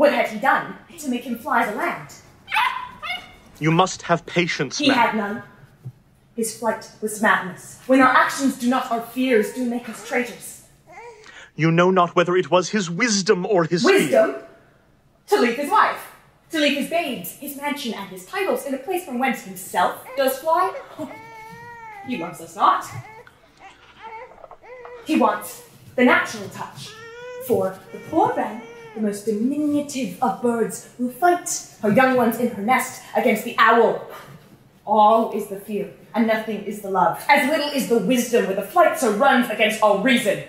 What had he done to make him fly the land? You must have patience, He had none. His flight was madness. When our actions do not, our fears do make us traitors. You know not whether it was his wisdom or his wisdom? fear. To leave his wife, to leave his babes, his mansion and his titles in a place from whence himself does fly? He loves us not. He wants the natural touch. For the poor wren, the most diminutive of birds, will fight her young ones in her nest against the owl. All is the fear, and nothing is the love. As little is the wisdom where the flight so runs against all reason.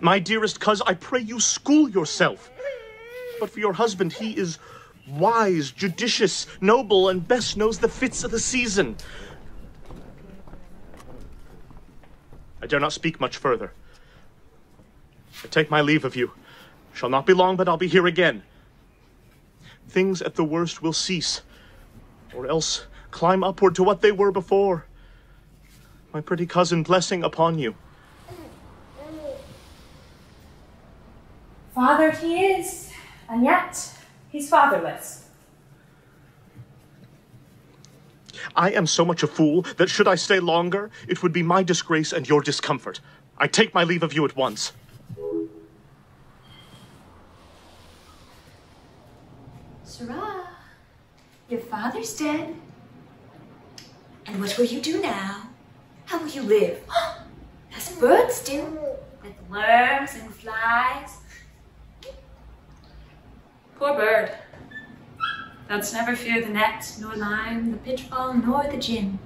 My dearest coz, I pray you school yourself. But for your husband, he is wise, judicious, noble, and best knows the fits of the season. I dare not speak much further. I take my leave of you. Shall not be long, but I'll be here again. Things at the worst will cease, or else climb upward to what they were before. My pretty cousin, blessing upon you. Father he is, and yet he's fatherless. I am so much a fool that should I stay longer, it would be my disgrace and your discomfort. I take my leave of you at once. Sarah, your father's dead. And what will you do now? How will you live? As birds do, with worms and flies. Poor bird. Thou'dst never fear the net, nor line, the pitfall, nor the gin.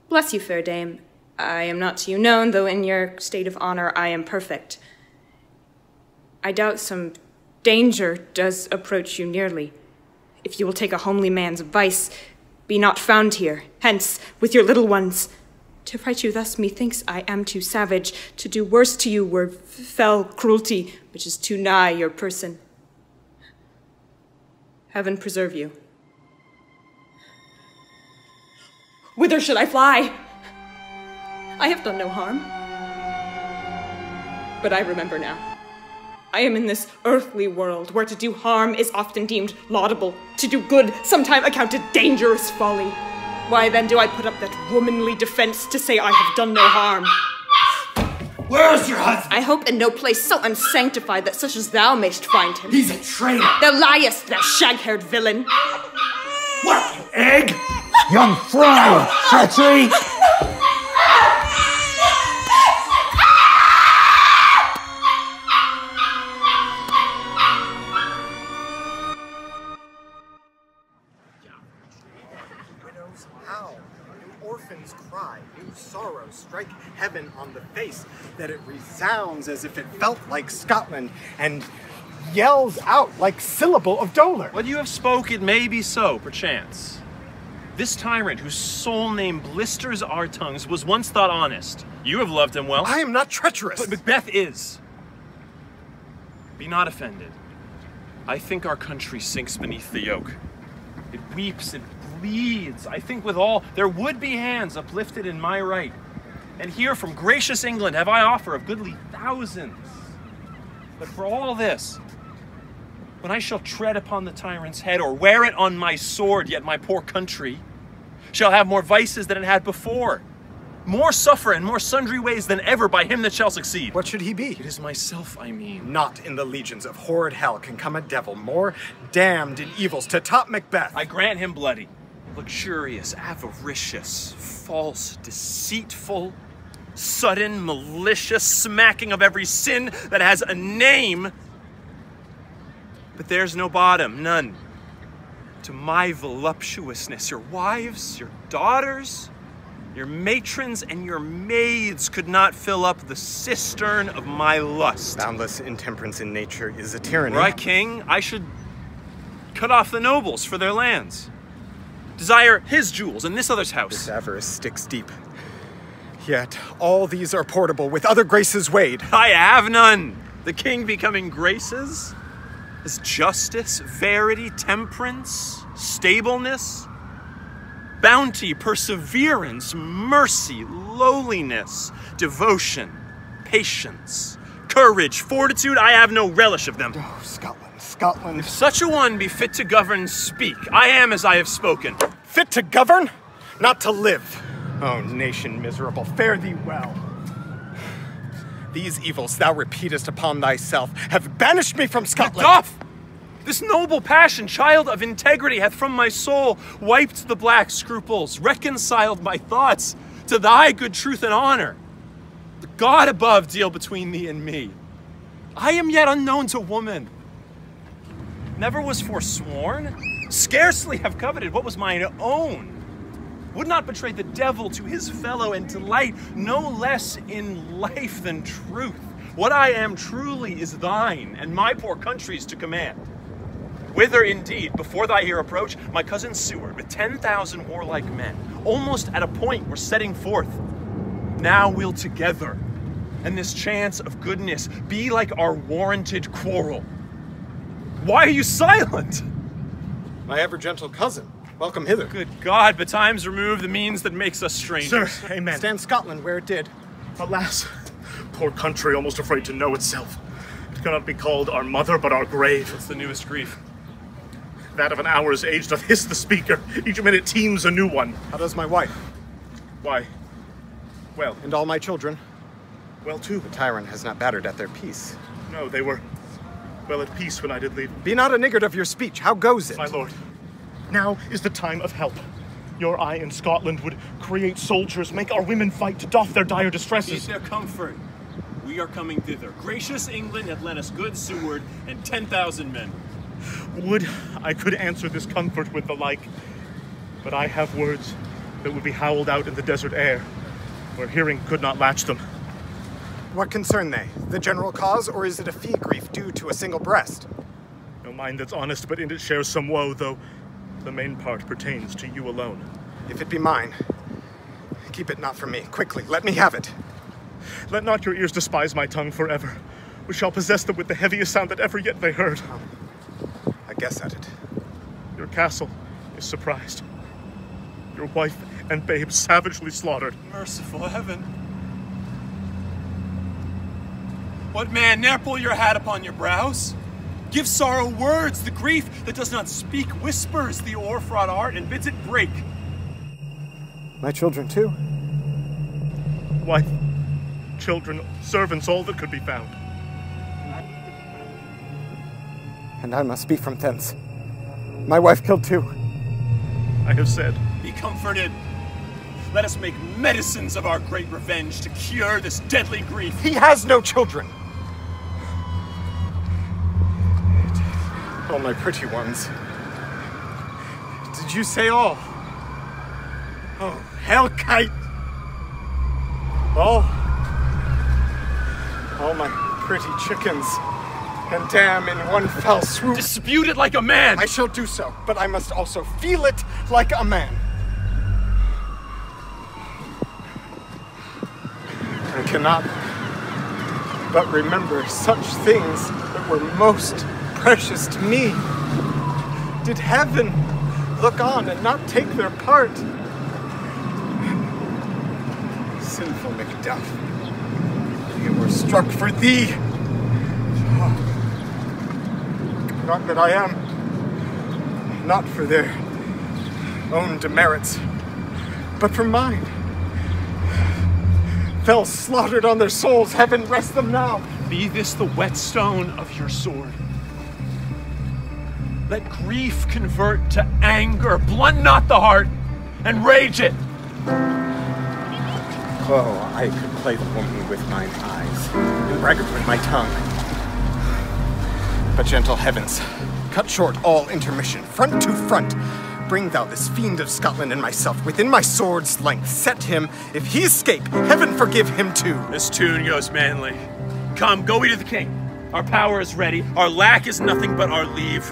Bless you, fair dame. I am not to you known, though in your state of honor I am perfect. I doubt some danger does approach you nearly. If you will take a homely man's advice, be not found here, hence, with your little ones. To fright you thus, methinks I am too savage. To do worse to you were fell cruelty, which is too nigh your person. Heaven preserve you. Whither should I fly? I have done no harm. But I remember now. I am in this earthly world where to do harm is often deemed laudable, to do good sometime accounted dangerous folly. Why then do I put up that womanly defense to say I have done no harm? Where is your husband? I hope in no place so unsanctified that such as thou mayst find him. He's a traitor. Thou liest, thou shag-haired villain. What, you egg? Young fry of treachery! Sorrow strike heaven on the face, that it resounds as if it felt like Scotland, and yells out like syllable of dolor. What you have spoke, it may be so, perchance. This tyrant, whose sole name blisters our tongues, was once thought honest. You have loved him well. I am not treacherous. But Macbeth is. Be not offended. I think our country sinks beneath the yoke. It weeps, it bleeds. I think withal there would be hands uplifted in my right. And here from gracious England have I offer of goodly thousands. But for all this, when I shall tread upon the tyrant's head or wear it on my sword, yet my poor country shall have more vices than it had before. More suffer in more sundry ways than ever by him that shall succeed. What should he be? It is myself, I mean. Not in the legions of horrid hell can come a devil more damned in evils to top Macbeth. I grant him bloody, luxurious, avaricious, false, deceitful, sudden, malicious, smacking of every sin that has a name. But there's no bottom, none, to my voluptuousness. Your wives, your daughters, your matrons, and your maids could not fill up the cistern of my lust. Boundless intemperance in nature is a tyranny. Were I king, I should cut off the nobles for their lands. Desire his jewels in this other's house. This avarice sticks deep. Yet all these are portable with other graces weighed. I have none. The king becoming graces is justice, verity, temperance, stableness, bounty, perseverance, mercy, lowliness, devotion, patience, courage, fortitude, I have no relish of them. Oh, Scotland, Scotland. If such a one be fit to govern, speak. I am as I have spoken. Fit to govern, not to live. Oh, nation miserable, fare thee well. These evils thou repeatest upon thyself have banished me from Scotland. Macbeth! This noble passion, child of integrity, hath from my soul wiped the black scruples, reconciled my thoughts to thy good truth and honor. The God above deal between thee and me. I am yet unknown to woman. Never was forsworn, scarcely have coveted what was mine own. Would not betray the devil to his fellow and delight no less in life than truth. What I am truly is thine, and my poor country's to command. Whither indeed, before thy ear approach, my cousin Seward with 10,000 warlike men, almost at a point we're setting forth. Now we'll together, and this chance of goodness be like our warranted quarrel. Why are you silent? My ever-gentle cousin, welcome hither. Good God, betimes remove the means that makes us strangers. Sir, amen. Stand Scotland where it did. Alas, poor country almost afraid to know itself. It cannot be called our mother, but our grave. What's the newest grief? That of an hour's age doth hiss the speaker. Each minute teems a new one. How does my wife? Why? Well. And all my children? Well, too. The tyrant has not battered at their peace. No, they were well at peace when I did leave. Be not a niggard of your speech. How goes it? My lord, now is the time of help. Your eye in Scotland would create soldiers, make our women fight to doff their dire distresses. Keep their comfort. We are coming thither. Gracious England hath lent us good Seward and 10,000 men. Would I could answer this comfort with the like, but I have words that would be howled out in the desert air, where hearing could not latch them. What concern they? The general cause, or is it a fee grief due to a single breast? No mind that's honest, but in it shares some woe, though the main part pertains to you alone. If it be mine, keep it not from me. Quickly, let me have it. Let not your ears despise my tongue forever. We shall possess them with the heaviest sound that ever yet they heard. I guess at it. Your castle is surprised. Your wife and babe savagely slaughtered. Merciful heaven. What man, ne'er pull your hat upon your brows? Give sorrow words, the grief that does not speak whispers the o'er-fraught art and bids it break. My children too? Wife, children, servants, all that could be found. And I must be from thence. My wife killed too. I have said. Be comforted. Let us make medicines of our great revenge to cure this deadly grief. He has no children. Oh, my pretty ones. Did you say all? Oh, hellkite! All my pretty chickens. And damn in one fell swoop. Dispute it like a man! I shall do so, but I must also feel it like a man. I cannot but remember such things that were most precious to me. Did heaven look on and not take their part? Sinful Macduff, they were struck for thee. Not that I am, not for their own demerits, but for mine. Fell slaughtered on their souls, heaven rest them now. Be this the whetstone of your sword. Let grief convert to anger, blunt not the heart, and rage it. Oh, I could play the woman with mine eyes, and braggart with my tongue. But gentle heavens, cut short all intermission, front to front. Bring thou this fiend of Scotland and myself within my sword's length. Set him, if he escape, heaven forgive him too. This tune goes manly. Come, go we to the king. Our power is ready. Our lack is nothing but our leave.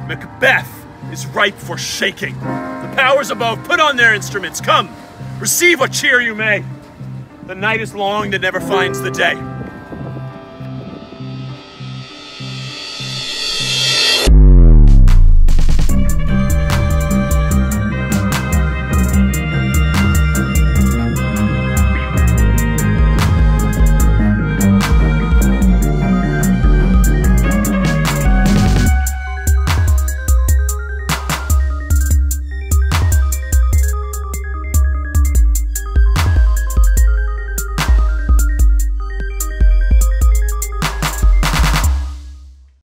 Macbeth is ripe for shaking. The powers above put on their instruments. Come, receive what cheer you may. The night is long that never finds the day.